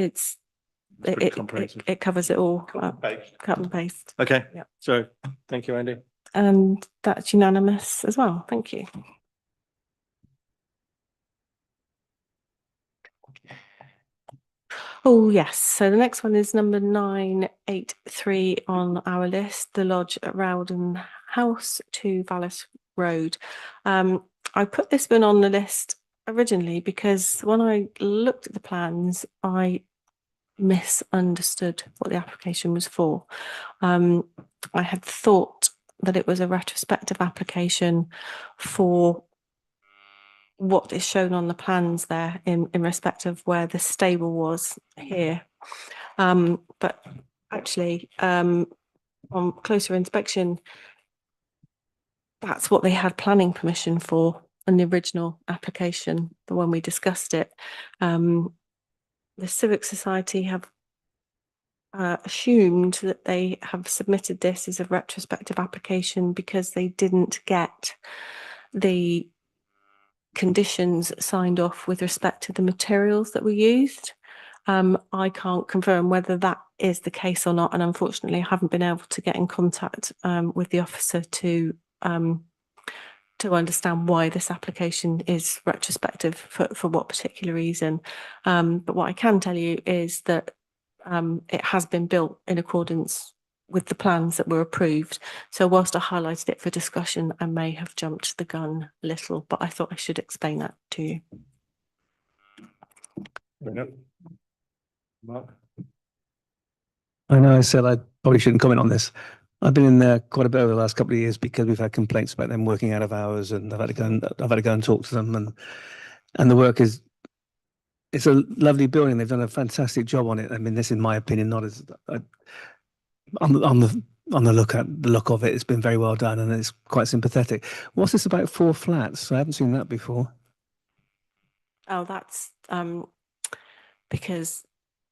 pretty comprehensive. It covers it all. Paste. Cut and paste. Okay. Yeah. So thank you, Andy. And that's unanimous as well. Thank you. Oh, yes. So the next one is number 983 on our list, the lodge at Rowden House to Vallis Road. I put this one on the list originally because when I looked at the plans, I misunderstood what the application was for. I had thought that it was a retrospective application for what is shown on the plans there in respect of where the stable was here. But actually, on closer inspection, that's what they had planning permission for in the original application, the one we discussed it. The Civic Society have assumed that they have submitted this as a retrospective application because they didn't get the conditions signed off with respect to the materials that were used. I can't confirm whether that is the case or not, and unfortunately I haven't been able to get in contact with the officer to understand why this application is retrospective for what particular reason. But what I can tell you is that it has been built in accordance with the plans that were approved. So whilst I highlighted it for discussion, I may have jumped the gun a little, but I thought I should explain that to you. Mark? I know I said I probably shouldn't comment on this. I've been in there quite a bit over the last couple of years because we've had complaints about them working out of hours, and I've had to go and talk to them, and the work is, it's a lovely building. They've done a fantastic job on it. I mean, this, in my opinion, not as on the look of it, it's been very well done, and it's quite sympathetic. What's this about 4 flats? I haven't seen that before. Oh, that's because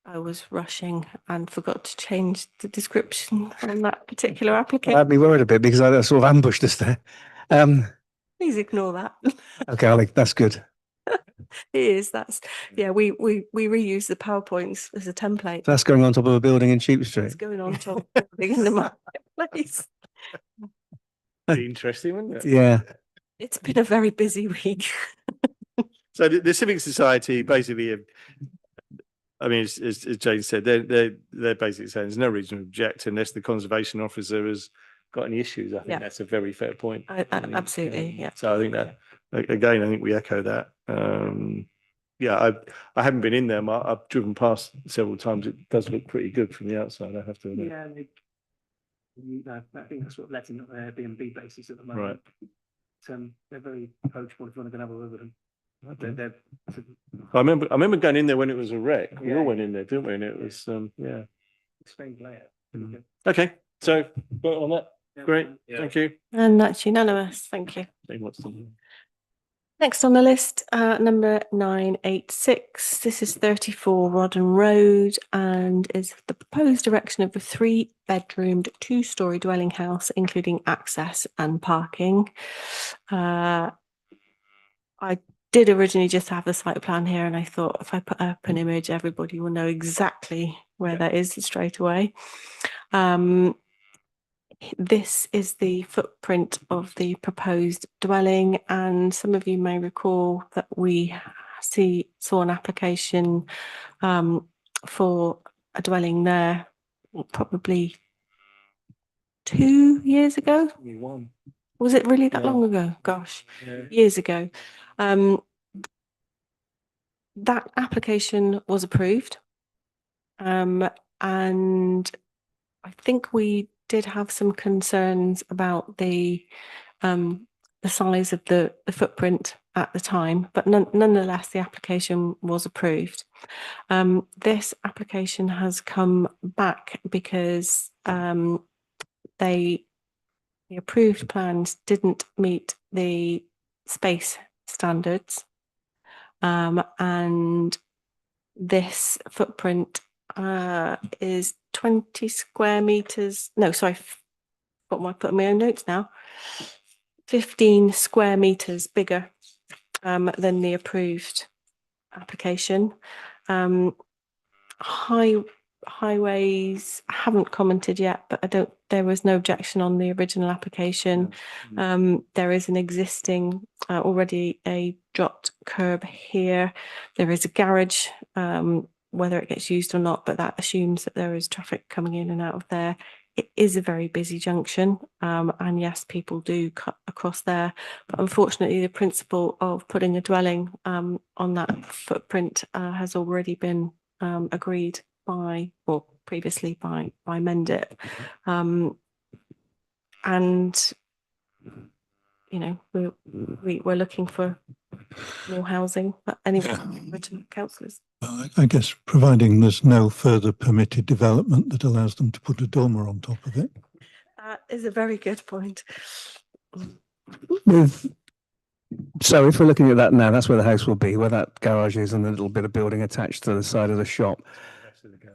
I was rushing and forgot to change the description on that particular I application. had me worried a bit because I sort of ambushed us there. Please ignore that. Okay, that's good. It is. That's we reuse the PowerPoints as a template. So that's going on top of a building in Cheap Street. It's going on top of the building in the marketplace. Be interesting, wouldn't it? Yeah. It's been a very busy week. So the Civic Society basically, I mean, as Jane said, they're basically saying there's no reason to object unless the conservation officer has got any issues. I think that's a very fair point. Absolutely, yeah. So I think that, again, I think we echo that. I haven't been in there. I've driven past several times. It does look pretty good from the outside, I have to admit. Yeah, I think that's what letting on an Airbnb basis at the moment. Right. They're very approachable if you want to go and have a look at them. I remember going in there when it was a wreck. We all went in there, didn't we? And it was, Okay, so vote on that. Great, thank you. And that's unanimous. Thank you. Next on the list, number 986. This is 34 Rodden Road and is the proposed erection of a 3-bedroomed, 2-storey dwelling house, including access and parking. I did originally just have the site plan here, and I thought if I put up an image, everybody will know exactly where that is straight away. This is the footprint of the proposed dwelling, and some of you may recall that we saw an application for a dwelling there probably 2 years ago. Was it really that long ago? Gosh, years ago. That application was approved, and I think we did have some concerns about the size of the footprint at the time, but nonetheless, the application was approved. This application has come back because the approved plans didn't meet the space standards, and this footprint is 20 square meters. No, sorry, putting my own notes now. 15 square meters bigger than the approved application. Highways haven't commented yet, but there was no objection on the original application. There is an existing already a dropped curb here. There is a garage, whether it gets used or not, but that assumes that there is traffic coming in and out of there. It is a very busy junction, and yes, people do cut across there, but unfortunately the principle of putting a dwelling on that footprint has already been agreed by, or previously by Mendip, and you know, we're looking for more housing, but anyway, to councillors. I guess providing there's no further permitted development that allows them to put a dormer on top of it. Is a very good point. So if we're looking at that now, that's where the house will be, where that garage is and the little bit of building attached to the side of the shop,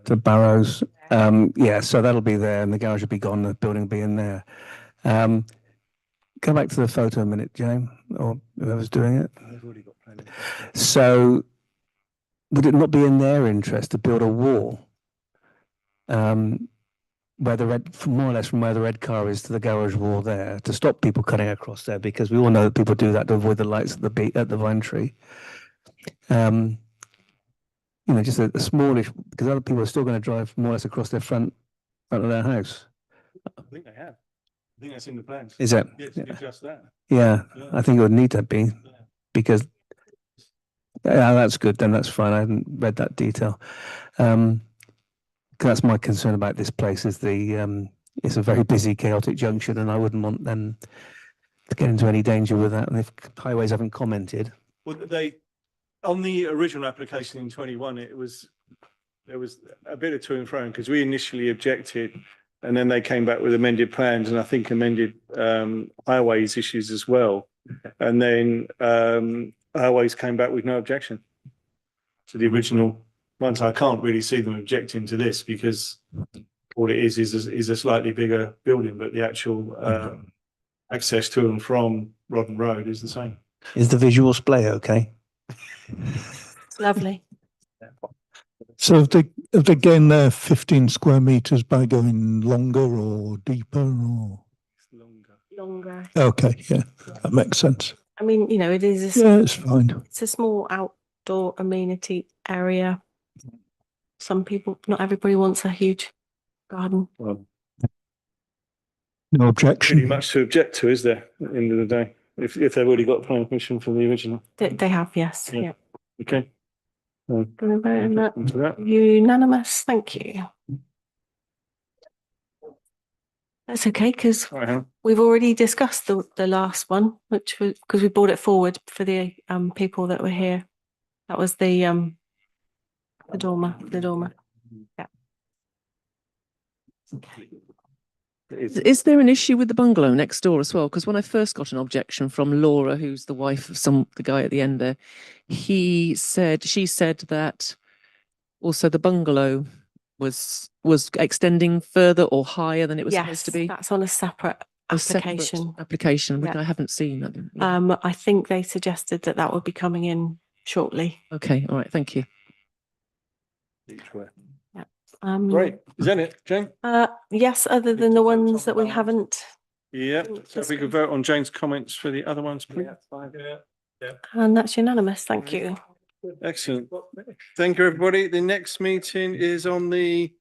to Barrows. Yeah, so that'll be there and the garage will be gone, the building will be in there. Go back to the photo a minute, James, or whoever's doing it. So would it not be in their interest to build a wall where more or less from where the red car is to the garage wall there, to stop people cutting across there, because we all know that people do that to avoid the lights at the vine tree. You know, just a smallish, because other people are still going to drive more or less across their front of their house. I think they have. I think that's in the plans. Is it? Yes, just that. Yeah, I think it would need to be, because yeah, that's good. Then that's fine. I haven't read that detail. 'Cause that's my concern about this place, is it's a very busy, chaotic junction, and I wouldn't want them to get into any danger with that. And if highways haven't commented, Well, on the original application in 21, there was a bit of to and fro, because we initially objected, and then they came back with amended plans, and I think amended highways issues as well. And then highways came back with no objection to the original one. So I can't really see them objecting to this, because all it is a slightly bigger building, but the actual access to and from Rodden Road is the same. is the visual display okay? It's lovely. So have they gained their 15 square meters by going longer or deeper, or? Longer. Okay, yeah, that makes sense. I mean, you know, it is. Yeah, it's fine. It's a small outdoor amenity area. Some people, not everybody wants a huge garden. Well, No objection. pretty much to object to, is there, at the end of the day, if they've already got planning permission from the original? They have, yes. Yeah. Yeah. Okay. Gonna vote on that. Into that. Unanimous. Thank you. That's okay, because All right, Helen. we've already discussed the last one, which was because we brought it forward for the people that were here. That was the dormer. Yeah. Is there an issue with the bungalow next door as well? Because when I first got an objection from Laura, who's the wife of the guy at the end there, she said that also the bungalow was extending further or higher than it was supposed to be. That's on a separate A separate application. application, which Yeah. I haven't seen. Yeah. I think they suggested that that would be coming in shortly. Okay, all right, thank you. Great. Is that it, Jane? Yes, other than the ones that we haven't, Yeah. So if we could vote on Jane's comments for the other ones, please. and that's unanimous. Thank you. Excellent. Thank you, everybody. The next meeting is on the